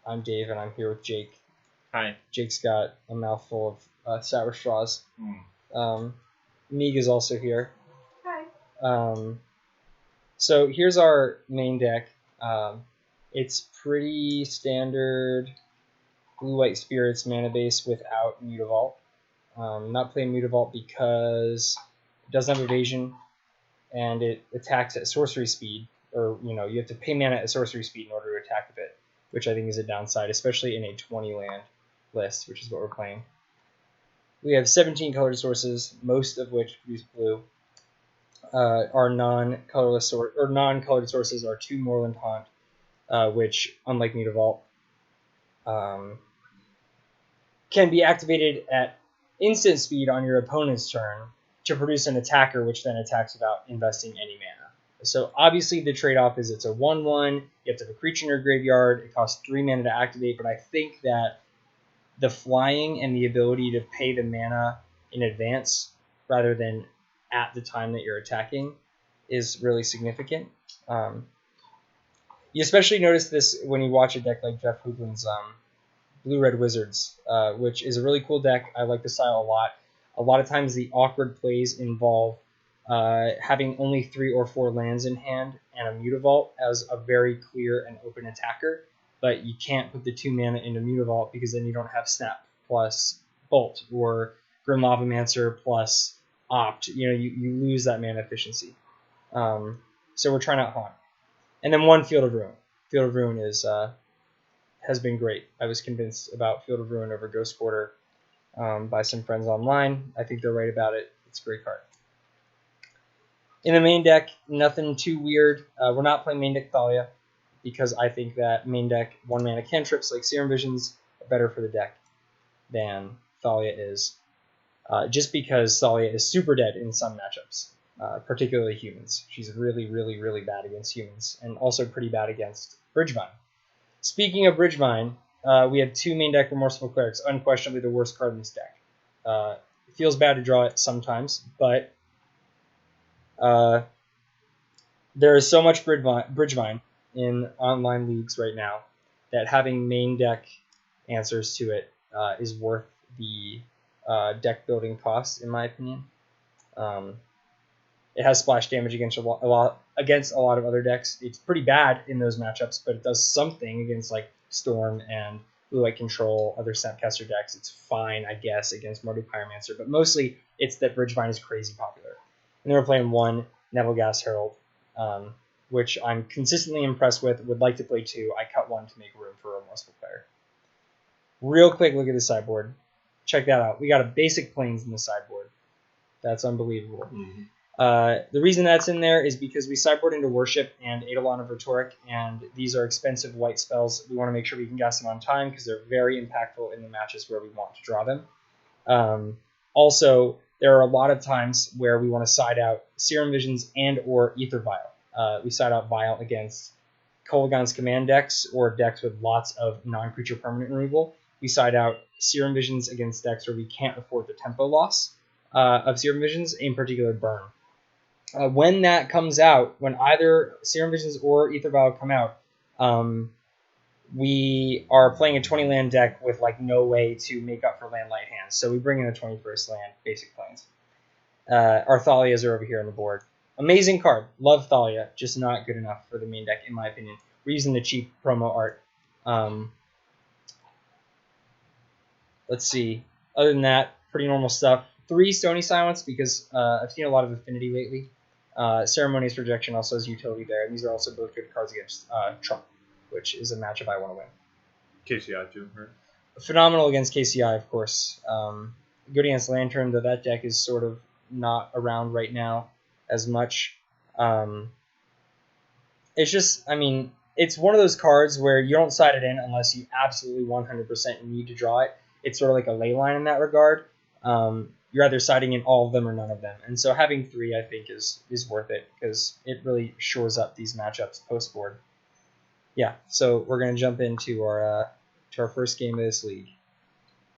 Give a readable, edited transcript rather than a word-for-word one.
I'm Dave, and I'm here with Jake. Hi. Jake's got a mouthful of sour straws. Meeg is also here. Hi. So here's our main deck. It's pretty standard blue-white spirits mana base without Mutavault. Not playing Mutavault because it doesn't have evasion, and it attacks at sorcery speed, or you have to pay mana at sorcery speed in order to attack with it, which I think is a downside, especially in a 20 land list, which is what we're playing. We have 17 colored sources, most of which produce blue. Our non-colored sources are 2 Moorland Haunt, which, unlike Mutavault, can be activated at instant speed on your opponent's turn to produce an attacker, which then attacks without investing any mana. So obviously the trade-off is it's a 1/1, you have to have a creature in your graveyard, it costs 3 mana to activate, but I think that the flying and the ability to pay the mana in advance rather than at the time that you're attacking is really significant. You especially notice this when you watch a deck like Jeff Hoogland's Blue-Red Wizards, which is a really cool deck. I like the style a lot. A lot of times the awkward plays involve having only 3 or 4 lands in hand and a Mutavault as a very clear and open attacker, but you can't put the 2 mana into Mutavault because then you don't have Snap plus Bolt or Grim Lavamancer plus Opt. You lose that mana efficiency. So we're trying out Haunt. And then 1 Field of Ruin. Field of Ruin has been great. I was convinced about Field of Ruin over Ghost Quarter by some friends online. I think they're right about it. It's a great card. In the main deck, nothing too weird. We're not playing main deck Thalia because I think that main deck 1-mana cantrips like Serum Visions are better for the deck than Thalia is. Just because Thalia is super dead in some matchups, particularly humans. She's really, really, really bad against humans, and also pretty bad against Bridgevine. Speaking of Bridgevine, we have 2 main deck Remorseful Clerics, unquestionably the worst card in this deck. It feels bad to draw it sometimes, but there is so much Bridgevine in online leagues right now that having main deck answers to it is worth the deck building cost, in my opinion. It has splash damage against a lot of other decks. It's pretty bad in those matchups, but it does something against like Storm and Blue-White Control, other Snapcaster decks. It's fine, I guess, against Mardu Pyromancer, but mostly it's that Bridgevine is crazy popular. And then we're playing 1 Nebelgas Herald, which I'm consistently impressed with, would like to play 2. I cut 1 to make room for a Remorseful Player. Real quick look at the sideboard. Check that out. We got a basic Plains in the sideboard. That's unbelievable. Mm-hmm. The reason that's in there is because we sideboard into Worship and Eidolon of Rhetoric, and these are expensive white spells. We want to make sure we can cast them on time because they're very impactful in the matches where we want to draw them. Also, there are a lot of times where we want to side out Serum Visions and or Aether Vial. We side out Vial against Kolaghan's command decks or decks with lots of non-creature permanent removal. We side out Serum Visions against decks where we can't afford the tempo loss of Serum Visions, in particular Burn. When that comes out, when either Serum Visions or Aether Vial come out, we are playing a 20 land deck with like no way to make up for land light hands. So we bring in a 21st land, basic Plains. Our Thalias are over here on the board. Amazing card. Love Thalia, just not good enough for the main deck, in my opinion. We're using the cheap promo art. Let's see. Other than that, pretty normal stuff. 3 Stony Silence because I've seen a lot of Affinity lately. Ceremonious Rejection also has utility there. And these are also both good cards against Trump, which is a matchup I want to win. KCI too, right? Phenomenal against KCI, of course. Good against Lantern, though that deck is sort of not around right now as much. It's just, I mean, it's one of those cards where you don't side it in unless you absolutely 100% need to draw it. It's sort of like a ley line in that regard. You're either siding in all of them or none of them. And so having 3, I think, is worth it because it really shores up these matchups post-board. Yeah, so we're going to jump into our first game of this league.